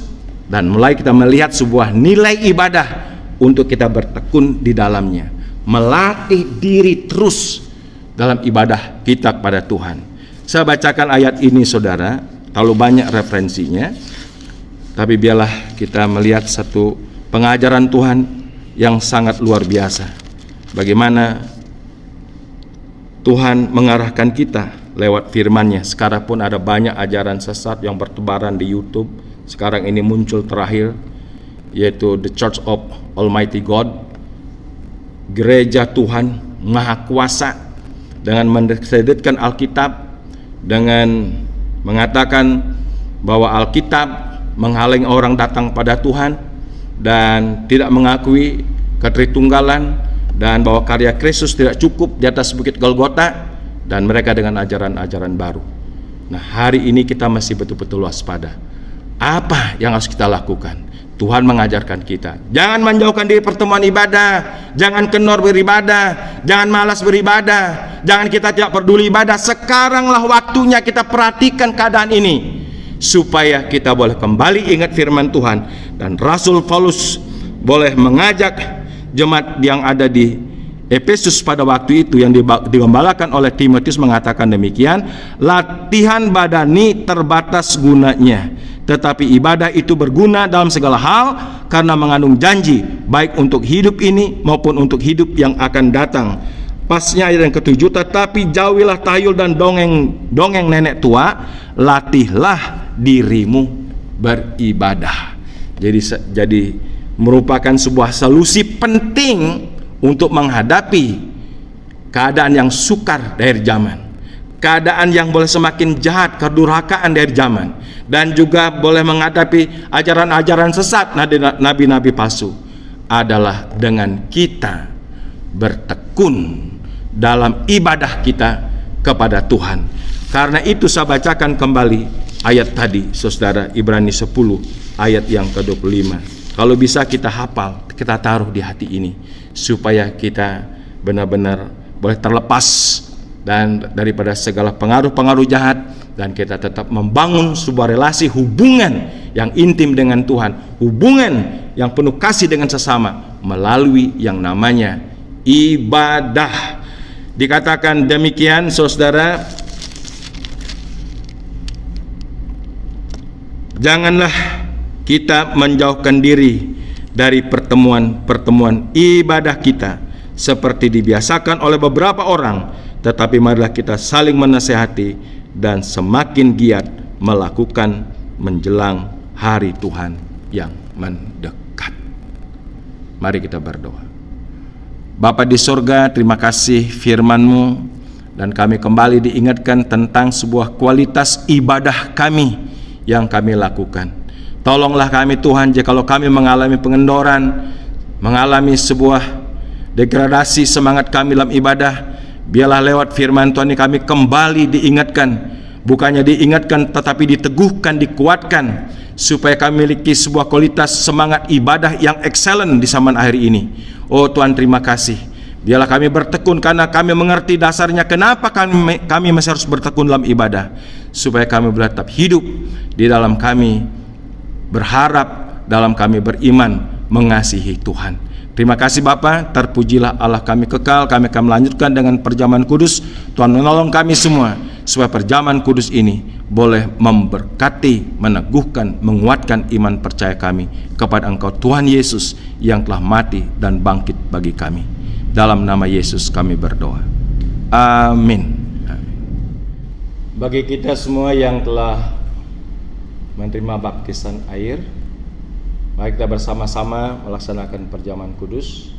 Speaker 2: dan mulai kita melihat sebuah nilai ibadah untuk kita bertekun di dalamnya, melatih diri terus dalam ibadah kita kepada Tuhan. Saya bacakan ayat ini, saudara, terlalu banyak referensinya, tapi biarlah kita melihat satu pengajaran Tuhan yang sangat luar biasa. Bagaimana Tuhan mengarahkan kita lewat firman-Nya. Sekarang pun ada banyak ajaran sesat yang bertebaran di YouTube. Sekarang ini muncul terakhir, yaitu The Church of Almighty God, gereja Tuhan Maha Kuasa dengan mendiskreditkan Alkitab, dengan mengatakan bahwa Alkitab menghalangi orang datang pada Tuhan dan tidak mengakui ketritunggalan, dan bahwa karya Kristus tidak cukup di atas bukit Golgota, dan mereka dengan ajaran-ajaran baru. Nah, hari ini kita masih betul-betul waspada. Apa yang harus kita lakukan? Tuhan mengajarkan kita, jangan menjauhkan diri pertemuan ibadah, jangan kendor beribadah, jangan malas beribadah, jangan kita tidak peduli ibadah. Sekaranglah waktunya kita perhatikan keadaan ini, supaya kita boleh kembali ingat firman Tuhan. Dan Rasul Paulus boleh mengajak jemaat yang ada di Efesus pada waktu itu yang digembalakan oleh Timotius, mengatakan demikian, latihan badani terbatas gunanya, tetapi ibadah itu berguna dalam segala hal karena mengandung janji, baik untuk hidup ini maupun untuk hidup yang akan datang. Pasnya ayat yang ke-7, tetapi jauhilah tayul dan dongeng nenek tua, latihlah dirimu beribadah. Jadi merupakan sebuah solusi penting untuk menghadapi keadaan yang sukar dari zaman, keadaan yang boleh semakin jahat, kedurhakaan dari zaman, dan juga boleh menghadapi ajaran-ajaran sesat nabi-nabi palsu, adalah dengan kita bertekun dalam ibadah kita kepada Tuhan. Karena itu saya bacakan kembali ayat tadi, saudara, Ibrani 10 ayat yang ke-25. Kalau bisa kita hafal, kita taruh di hati ini, supaya kita benar-benar boleh terlepas dan daripada segala pengaruh-pengaruh jahat, dan kita tetap membangun sebuah relasi hubungan yang intim dengan Tuhan, hubungan yang penuh kasih dengan sesama melalui yang namanya ibadah. Dikatakan demikian, saudara, janganlah kita menjauhkan diri dari pertemuan-pertemuan ibadah kita seperti dibiasakan oleh beberapa orang, tetapi marilah kita saling menasehati dan semakin giat melakukan menjelang hari Tuhan yang mendekat. Mari kita berdoa. Bapa di surga, terima kasih firman-Mu, dan kami kembali diingatkan tentang sebuah kualitas ibadah kami yang kami lakukan. Tolonglah kami Tuhan, jikalau kami mengalami pengendoran, mengalami sebuah degradasi semangat kami dalam ibadah, biarlah lewat firman Tuhan ini kami kembali diingatkan, bukannya diingatkan tetapi diteguhkan, dikuatkan, supaya kami memiliki sebuah kualitas semangat ibadah yang excellent di zaman akhir ini. Oh Tuhan, terima kasih. Biarlah kami bertekun karena kami mengerti dasarnya kenapa kami masih harus bertekun dalam ibadah, supaya kami boleh tetap hidup di dalam kami berharap, dalam kami beriman mengasihi Tuhan. Terima kasih Bapa, terpujilah Allah kami kekal. Kami akan melanjutkan dengan perjamuan kudus. Tuhan menolong kami semua supaya perjamuan kudus ini boleh memberkati, meneguhkan, menguatkan iman percaya kami kepada Engkau Tuhan Yesus yang telah mati dan bangkit bagi kami. Dalam nama Yesus kami berdoa. Amin. Bagi kita semua yang telah menerima baptisan air, mari kita bersama-sama melaksanakan perjamuan kudus.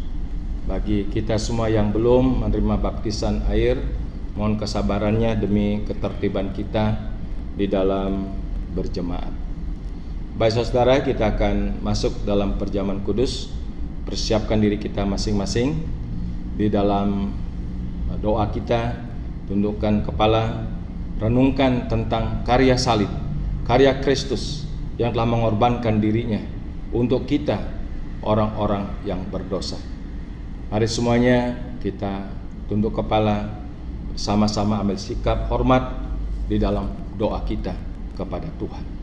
Speaker 2: Bagi kita semua yang belum menerima baptisan air, mohon kesabarannya demi ketertiban kita di dalam berjemaat. Baik saudara, kita akan masuk dalam perjamuan kudus. Persiapkan diri kita masing-masing di dalam doa kita, tundukkan kepala, renungkan tentang karya salib, karya Kristus yang telah mengorbankan dirinya untuk kita, orang-orang yang berdosa. Mari semuanya kita tunduk kepala, sama-sama ambil sikap hormat di dalam doa kita kepada Tuhan.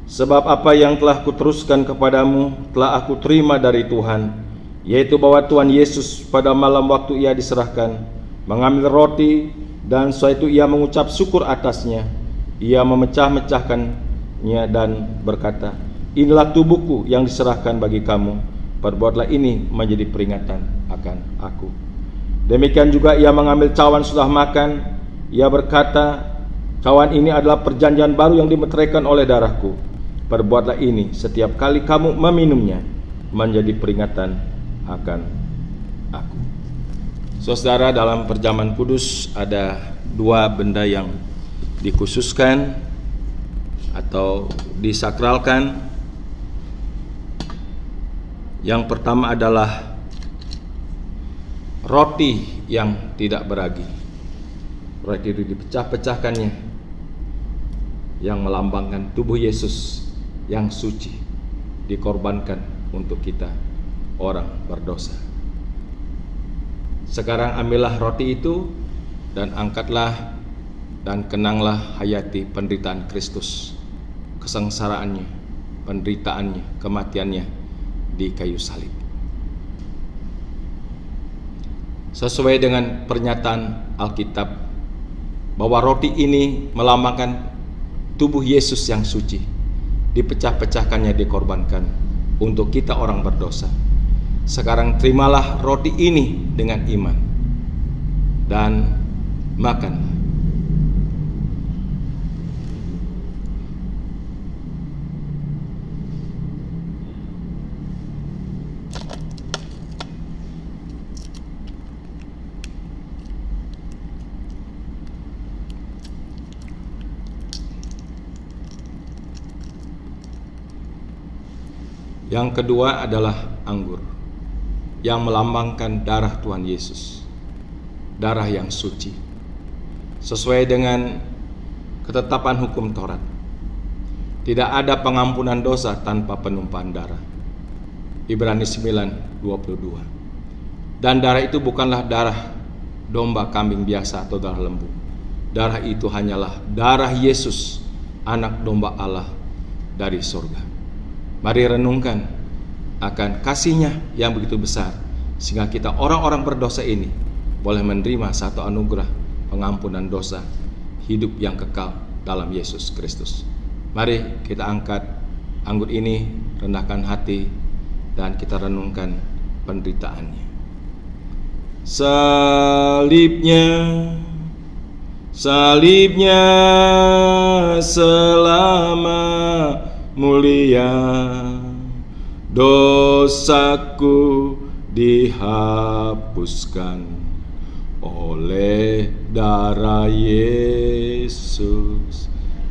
Speaker 2: Sebab apa yang telah kuteruskan kepadamu telah aku terima dari Tuhan, yaitu bahwa Tuhan Yesus pada malam waktu ia diserahkan mengambil roti, dan setelah itu ia mengucap syukur atasnya. Ia memecah-mecahkannya dan berkata, inilah tubuhku yang diserahkan bagi kamu, perbuatlah ini menjadi peringatan akan aku. Demikian juga ia mengambil cawan setelah makan. Ia berkata, cawan ini adalah perjanjian baru yang dimeteraikan oleh darahku. Perbuatlah ini setiap kali kamu meminumnya menjadi peringatan akan aku. Saudara, dalam perjamuan kudus ada dua benda yang dikhususkan atau disakralkan. Yang pertama adalah roti yang tidak beragi. Roti itu dipecah-pecahkannya, yang melambangkan tubuh Yesus yang suci dikorbankan untuk kita orang berdosa. Sekarang ambillah roti itu dan angkatlah dan kenanglah hayati penderitaan Kristus, kesengsaraannya, penderitaannya, kematiannya di kayu salib. Sesuai dengan pernyataan Alkitab bahwa roti ini melambangkan tubuh Yesus yang suci, dipecah-pecahkannya, dikorbankan untuk kita orang berdosa. Sekarang terimalah roti ini dengan iman dan makanlah. Yang kedua adalah anggur, yang melambangkan darah Tuhan Yesus, darah yang suci, sesuai dengan ketetapan hukum Taurat. Tidak ada pengampunan dosa tanpa penumpahan darah. Ibrani 9:22. Dan darah itu bukanlah darah domba, kambing biasa atau darah lembu. Darah itu hanyalah darah Yesus, anak domba Allah dari surga. Mari renungkan akan kasih-Nya yang begitu besar, sehingga kita orang-orang berdosa ini boleh menerima satu anugerah pengampunan dosa, hidup yang kekal dalam Yesus Kristus. Mari kita angkat anggur ini, rendahkan hati, dan kita renungkan penderitaannya. Salibnya, salibnya selama mulia, dosaku dihapuskan oleh darah Yesus.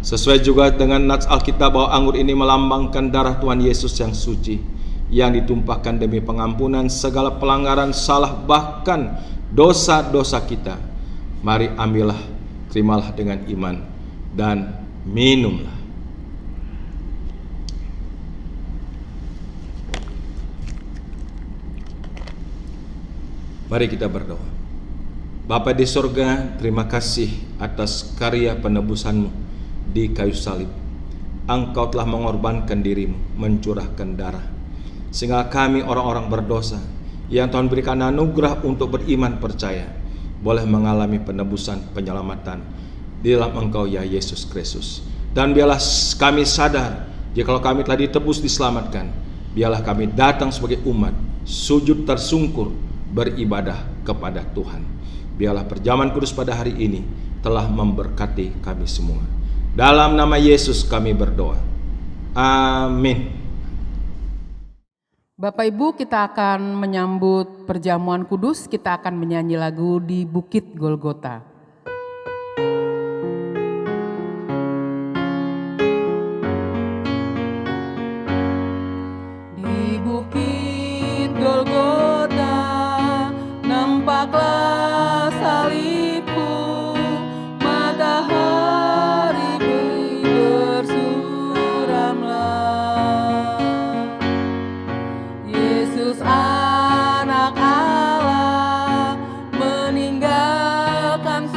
Speaker 2: Sesuai juga dengan nats Alkitab bahwa anggur ini melambangkan darah Tuhan Yesus yang suci, yang ditumpahkan demi pengampunan segala pelanggaran, salah, bahkan dosa-dosa kita. Mari ambillah, terimalah dengan iman, dan minumlah. Mari kita berdoa. Bapa di sorga, terima kasih atas karya penebusan-Mu di kayu salib. Engkau telah mengorbankan diri-Mu, mencurahkan darah, sehingga kami orang-orang berdosa yang Tuhan berikan anugerah untuk beriman percaya, boleh mengalami penebusan, penyelamatan di dalam Engkau ya Yesus Kristus. Dan biarlah kami sadar, jikalau kami telah ditebus, diselamatkan, biarlah kami datang sebagai umat, sujud tersungkur, beribadah kepada Tuhan. Biarlah perjamuan kudus pada hari ini telah memberkati kami semua. Dalam nama Yesus kami berdoa. Amin.
Speaker 1: Bapak Ibu, kita akan menyambut perjamuan kudus, kita akan menyanyi lagu di Bukit Golgota. Di Bukit Golgota nampaklah salibku, matahari bersuramlah. Yesus anak Allah meninggalkan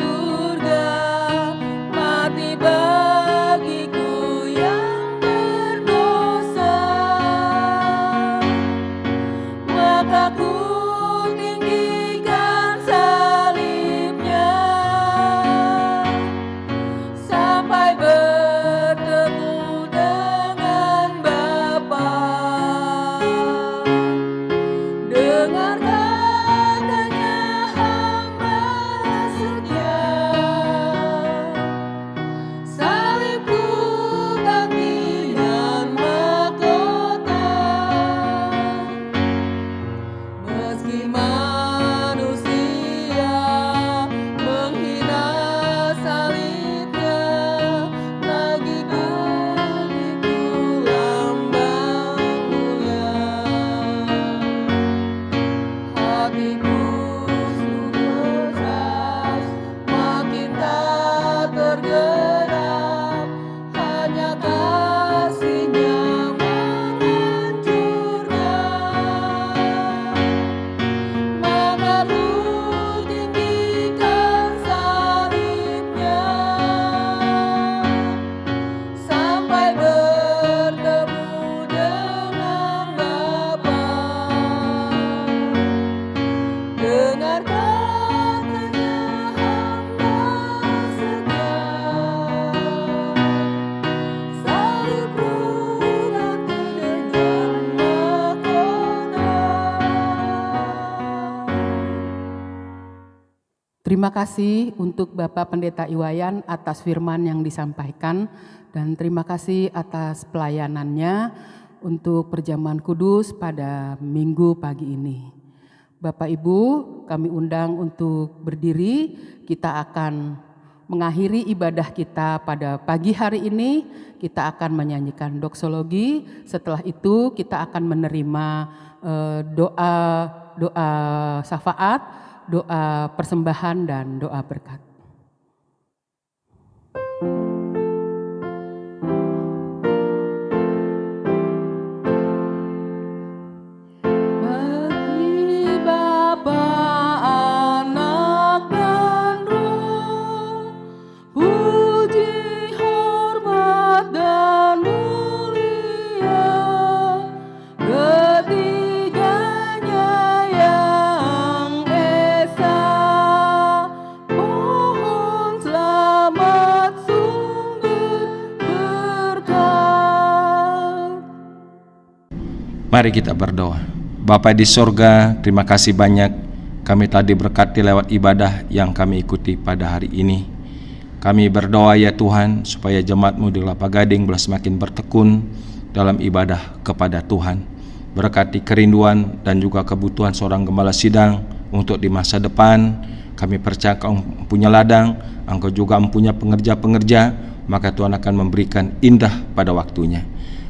Speaker 1: Terima kasih untuk Bapak Pendeta Iwayan atas firman yang disampaikan, dan terima kasih atas pelayanannya untuk perjamuan kudus pada Minggu pagi ini. Bapak Ibu, kami undang untuk berdiri. Kita akan mengakhiri ibadah kita pada pagi hari ini. Kita akan menyanyikan doksologi. Setelah itu kita akan menerima doa syafaat, doa persembahan, dan doa berkat.
Speaker 2: Mari kita berdoa. Bapa di sorga, terima kasih banyak kami tadi berkati lewat ibadah yang kami ikuti pada hari ini. Kami berdoa ya Tuhan, supaya jemaat-Mu di Kelapa Gading boleh semakin bertekun dalam ibadah kepada Tuhan. Berkati kerinduan dan juga kebutuhan seorang gembala sidang untuk di masa depan. Kami percaya Engkau punya ladang, Engkau juga mempunyai pengerja-pengerja, maka Tuhan akan memberikan indah pada waktunya.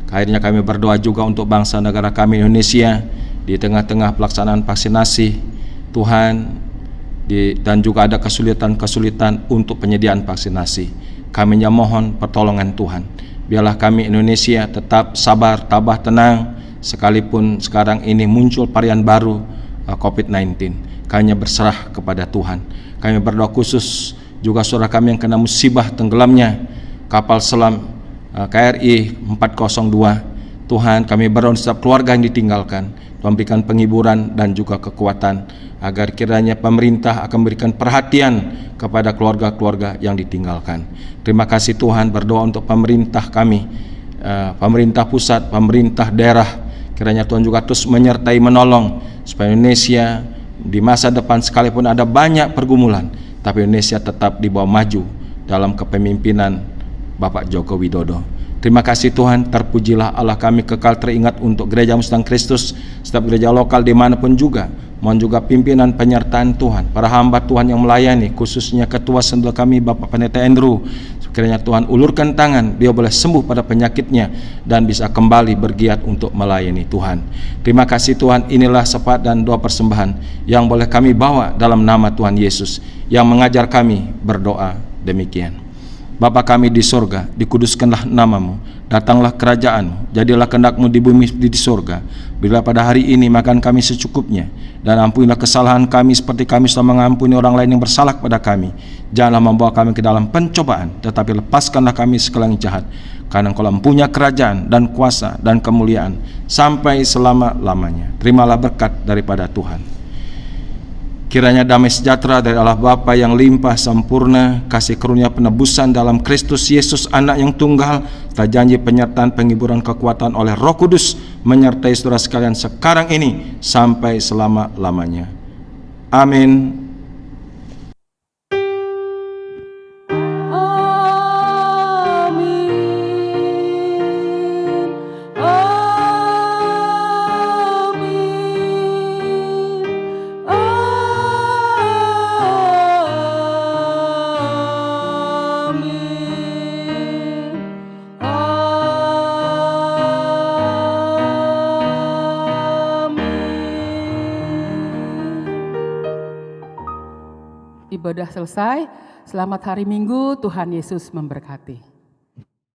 Speaker 2: Akhirnya kami berdoa juga untuk bangsa negara kami Indonesia di tengah-tengah pelaksanaan vaksinasi Tuhan, dan juga ada kesulitan-kesulitan untuk penyediaan vaksinasi. Kami mohon pertolongan Tuhan. Biarlah kami Indonesia tetap sabar, tabah, tenang, sekalipun sekarang ini muncul varian baru COVID-19. Kami berserah kepada Tuhan. Kami berdoa khusus juga saudara kami yang kena musibah tenggelamnya kapal selam KRI 402. Tuhan, kami berdoa setiap keluarga yang ditinggalkan, Tuhan berikan penghiburan dan juga kekuatan, agar kiranya pemerintah akan berikan perhatian kepada keluarga-keluarga yang ditinggalkan. Terima kasih Tuhan, berdoa untuk pemerintah kami, pemerintah pusat, pemerintah daerah, kiranya Tuhan juga terus menyertai menolong, supaya Indonesia di masa depan sekalipun ada banyak pergumulan, tapi Indonesia tetap dibawa maju dalam kepemimpinan Bapak Joko Widodo. Terima kasih Tuhan, terpujilah Allah kami kekal teringat untuk Gereja Muslim Kristus, setiap gereja lokal dimanapun juga. Mohon juga pimpinan penyertaan Tuhan, para hamba Tuhan yang melayani, khususnya Ketua Sendul kami Bapak Pendeta Andrew. Kiranya Tuhan ulurkan tangan, dia boleh sembuh pada penyakitnya dan bisa kembali bergiat untuk melayani Tuhan. Terima kasih Tuhan, inilah syafaat dan doa persembahan yang boleh kami bawa dalam nama Tuhan Yesus yang mengajar kami berdoa demikian. Bapa kami di sorga, dikuduskanlah namamu, datanglah kerajaan-Mu, jadilah kehendak-Mu di bumi seperti di sorga. Bila pada hari ini makan kami secukupnya, dan ampunilah kesalahan kami seperti kami telah mengampuni orang lain yang bersalah kepada kami. Janganlah membawa kami ke dalam pencobaan, tetapi lepaskanlah kami segala yang jahat. Karena Engkau mempunyai kerajaan dan kuasa dan kemuliaan sampai selama-lamanya. Terimalah berkat daripada Tuhan. Kiranya damai sejahtera dari Allah Bapa yang limpah sempurna, kasih karunia penebusan dalam Kristus Yesus Anak yang tunggal, serta janji penyertaan penghiburan kekuatan oleh Roh Kudus menyertai saudara sekalian sekarang ini sampai selama-lamanya. Amin.
Speaker 1: Ibadah selesai. Selamat hari Minggu, Tuhan Yesus memberkati.